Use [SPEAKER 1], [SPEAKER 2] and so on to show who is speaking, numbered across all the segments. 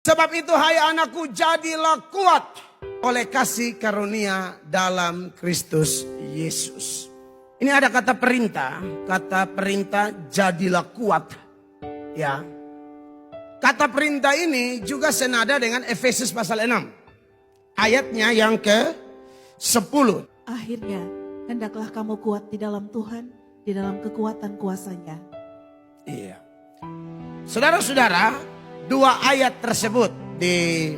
[SPEAKER 1] Sebab itu hai anakku, jadilah kuat oleh kasih karunia dalam Kristus Yesus. Ini ada kata perintah jadilah kuat. Ya. Kata perintah ini juga senada dengan Efesus pasal 6. Ayatnya yang ke-10.
[SPEAKER 2] Akhirnya, hendaklah kamu kuat di dalam Tuhan, di dalam kekuatan kuasa-Nya.
[SPEAKER 1] Iya. Saudara-saudara, dua ayat tersebut di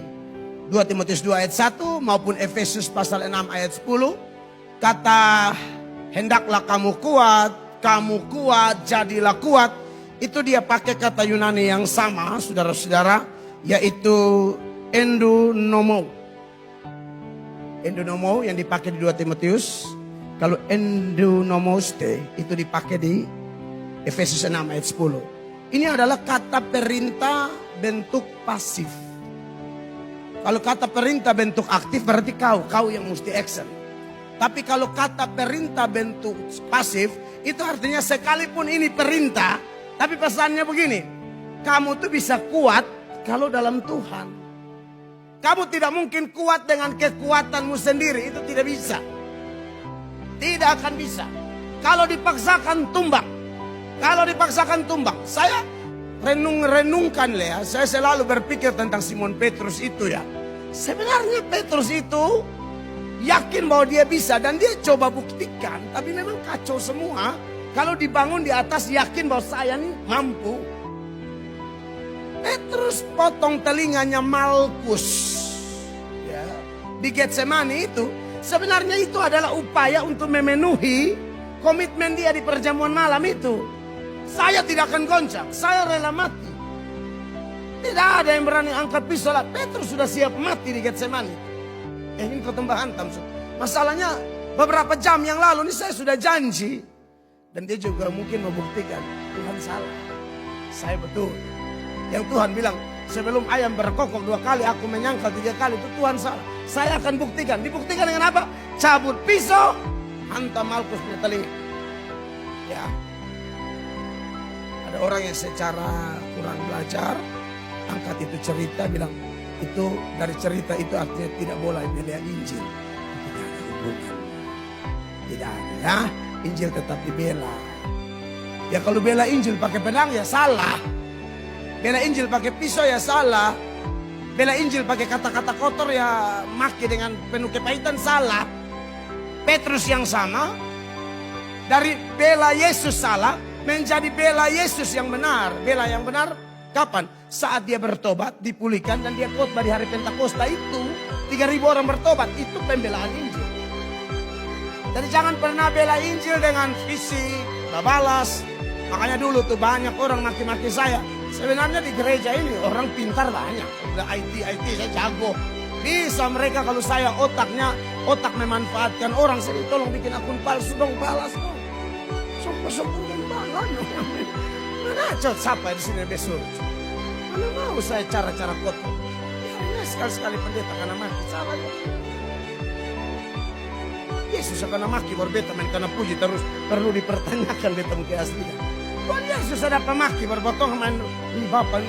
[SPEAKER 1] 2 Timotius 2 ayat 1 maupun Efesus pasal 6 ayat 10. Kata hendaklah kamu kuat, jadilah kuat. Itu dia pakai kata Yunani yang sama, saudara-saudara, yaitu endunomo. Endunomo yang dipakai di 2 Timotius. Kalau endunomoste itu dipakai di Efesus 6 ayat 10. Ini adalah kata perintah bentuk pasif. Kalau kata perintah bentuk aktif berarti kau yang mesti action. Tapi kalau kata perintah bentuk pasif itu artinya sekalipun ini perintah, tapi pesannya begini, kamu tuh bisa kuat kalau dalam Tuhan. Kamu tidak mungkin kuat dengan kekuatanmu sendiri, itu tidak bisa. Tidak akan bisa. Kalau dipaksakan tumbang. Kalau dipaksakan tumbang. Saya renungkan ya, saya selalu berpikir tentang Simon Petrus itu ya. Sebenarnya Petrus itu yakin bahwa dia bisa dan dia coba buktikan. Tapi memang kacau semua. Kalau dibangun di atas yakin bahwa saya ini mampu. Petrus potong telinganya Malkus. Ya, di Getsemani itu. Sebenarnya itu adalah upaya untuk memenuhi komitmen dia di perjamuan malam itu. Saya tidak akan goncang, saya rela mati. Tidak ada yang berani angkat pisau. Petrus sudah siap mati di Getsemani. Ini pertembahan tamsu. Masalahnya beberapa jam yang lalu ini saya sudah janji. Dan dia juga mungkin membuktikan Tuhan salah. Saya betul. Yang Tuhan bilang sebelum ayam berkokok 2 kali aku menyangkal 3 kali itu Tuhan salah. Saya akan buktikan. Dibuktikan dengan apa? Cabut pisau, hantam Malkus punya telinga. Ya. Ada orang yang secara kurang belajar angkat itu cerita bilang itu dari cerita itu artinya tidak boleh bela Injil. Tidak ada hubungan. Tidak ada ya. Injil tetap dibela. Ya kalau bela Injil pakai pedang ya salah. Bela Injil pakai pisau ya salah. Bela Injil pakai kata-kata kotor ya maki dengan penuh kepahitan salah. Petrus yang sama dari bela Yesus salah menjadi bela Yesus yang benar. Bela yang benar kapan? Saat dia bertobat, dipulihkan dan dia khotbah di hari Pentakosta itu 3.000 orang bertobat. Itu pembelaan Injil. Jadi jangan pernah bela Injil dengan fisik, balas. Makanya dulu tuh banyak orang maki-maki saya. Sebenarnya di gereja ini orang pintar banyak. Udah IT saya jago. Bisa mereka kalau saya otak memanfaatkan orang. Saya tolong bikin akun palsu dong, balas dong. Sopo-sopo dan balas. Mana aja siapa di sini besok. Mana mau saya cara-cara kotor. Ya sekali-sekali pendeta karena mati. Salah ya. Yesus akan maki baru beta main karena puji terus perlu dipertanyakan beta mungkin aslinya. Tuhan Yesus ada pemaki baru potong main ini bapak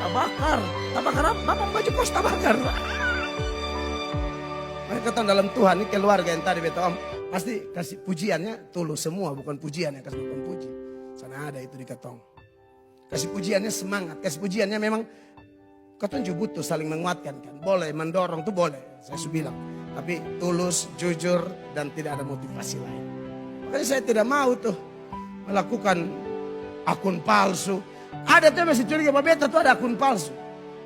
[SPEAKER 1] tabakar apa? Bapak baju kos tabakar. Mereka tahu dalam Tuhan ini keluarga yang tadi beta om pasti kasih pujiannya tulus semua bukan pujian yang kasih bukan puji. Sana ada itu di ketong. Kasih pujiannya semangat, kasih pujiannya memang ketong juga butuh saling menguatkan kan. Boleh mendorong tuh boleh, saya sudah bilang. Tapi tulus, jujur, dan tidak ada motivasi lain. Makanya saya tidak mau tuh melakukan akun palsu. Ada tuh masih curiga, Pak Beta tuh ada akun palsu.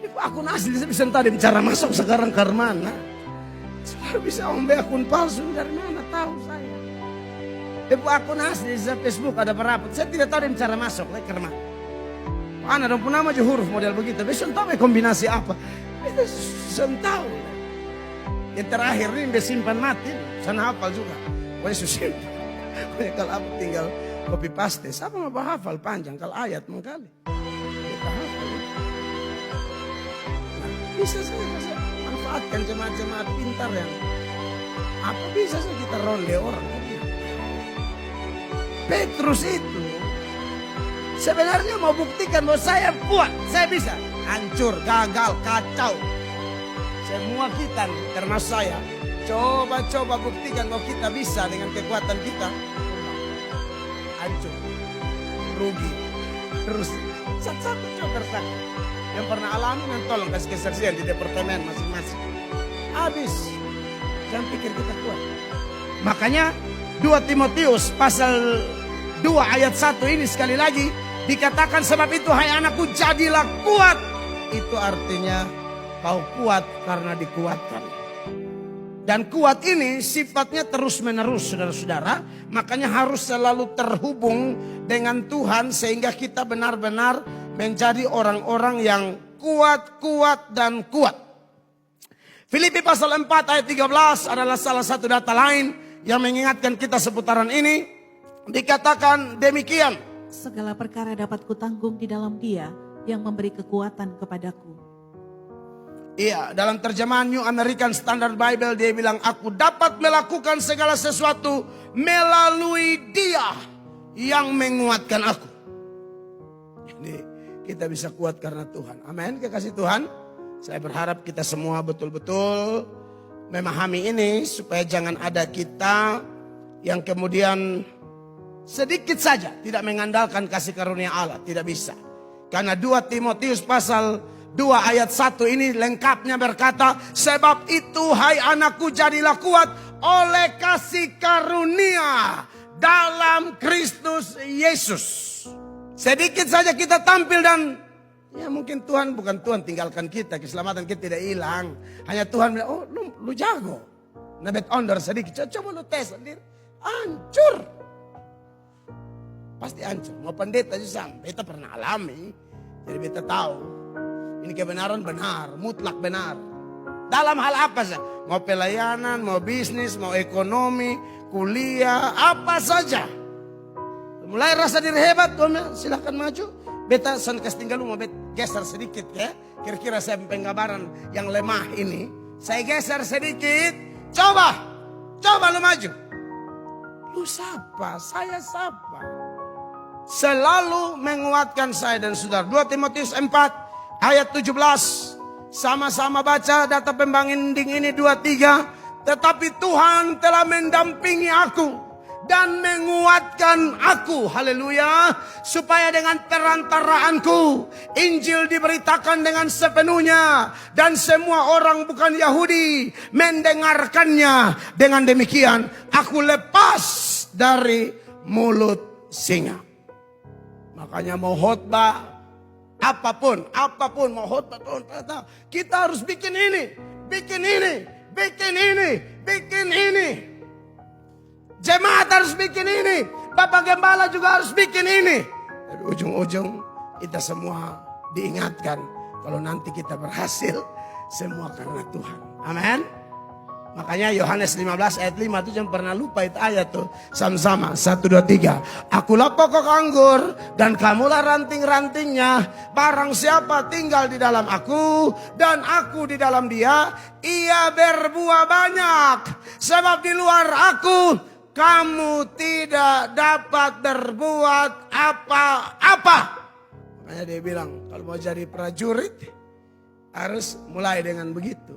[SPEAKER 1] Itu akun asli, saya bisa entah cara masuk sekarang ke mana. Selalu bisa ombe akun palsu, dari mana tahu saya. Itu akun asli, saya Facebook ada berapa. Saya tidak tahu cara masuk ke mana. Ana dong pun nama aja huruf model begitu. Bisa tahu kombinasi apa. Itu tahu. Yang terakhir ini simpan mati, sana hafal juga. Pokoknya simpan. Kalau aku tinggal copy paste, siapa mau hafal panjang kalau ayat mengkali. Kita hafal. Nah, bisa saja manfaatkan jemaat-jemaat pintar yang apa bisa saja kita ronde orang. Petrus itu sebenarnya mau buktikan bahwa saya kuat, saya bisa. hancur, gagal, kacau. Semua kita termasuk saya coba buktikan kalau kita bisa dengan kekuatan kita. Hancur, rugi. Terus satu-satu coba bersaksi. Yang pernah alami dan tolong kasih kesaksian di departemen masing-masing. Habis. Jangan pikir kita kuat. Makanya 2 Timotius pasal 2 ayat 1 ini sekali lagi dikatakan, sebab itu hai anakku jadilah kuat. Itu artinya kau kuat karena dikuatkan. Dan kuat ini sifatnya terus menerus saudara-saudara. Makanya harus selalu terhubung dengan Tuhan sehingga kita benar-benar menjadi orang-orang yang kuat dan kuat. Filipi pasal 4 ayat 13 adalah salah satu data lain yang mengingatkan kita seputaran ini. Dikatakan demikian.
[SPEAKER 2] Segala perkara dapat kutanggung di dalam Dia yang memberi kekuatan kepadaku.
[SPEAKER 1] Iya, dalam terjemahan New American Standard Bible dia bilang, aku dapat melakukan segala sesuatu melalui Dia yang menguatkan aku. Jadi kita bisa kuat karena Tuhan. Amin, kekasih Tuhan. Saya berharap kita semua betul-betul memahami ini supaya jangan ada kita yang kemudian sedikit saja tidak mengandalkan kasih karunia Allah. Tidak bisa. Karena 2 Timotius pasal 2 ayat 1 ini lengkapnya berkata, sebab itu hai anakku jadilah kuat oleh kasih karunia dalam Kristus Yesus. Sedikit saja kita tampil dan ya mungkin Tuhan, bukan Tuhan tinggalkan kita, keselamatan kita tidak hilang. Hanya Tuhan bilang, oh lu jago. Nabet onder sedikit, coba lu tes sendiri. Hancur. Pasti hancur. Mau pendeta juga sama, beta pernah alami. Jadi beta tahu. Ini kebenaran benar, mutlak benar. Dalam hal apa saja. Mau pelayanan, mau bisnis, mau ekonomi, kuliah, apa saja. Mulai rasa diri hebat, silahkan maju. Beta sankas tinggal mau geser sedikit ya. Kira-kira saya penggambaran yang lemah ini. Saya geser sedikit. Coba lu maju. Lu siapa? Saya siapa? Selalu menguatkan saya dan saudara. 2 Timotius 4 ayat 17. Sama-sama baca data pembanding ini 2-3. Tetapi Tuhan telah mendampingi aku dan menguatkan aku, haleluya, supaya dengan perantaraanku Injil diberitakan dengan sepenuhnya dan semua orang bukan Yahudi mendengarkannya. Dengan demikian aku lepas dari mulut singa. Makanya mau khotbah apapun mau khotbah, kita harus bikin ini. Jemaat harus bikin ini. Bapak Gembala juga harus bikin ini. Tapi ujung-ujung kita semua diingatkan. Kalau nanti kita berhasil, semua karena Tuhan. Amin. Makanya Yohanes 15 ayat 5 itu jangan pernah lupa itu ayat tuh. Sama-sama 1, 2, 3. Akulah pokok anggur dan kamulah ranting-rantingnya. Barang siapa tinggal di dalam aku dan aku di dalam dia, ia berbuah banyak. Sebab di luar aku kamu tidak dapat berbuat apa-apa. Makanya dia bilang kalau mau jadi prajurit harus mulai dengan begitu.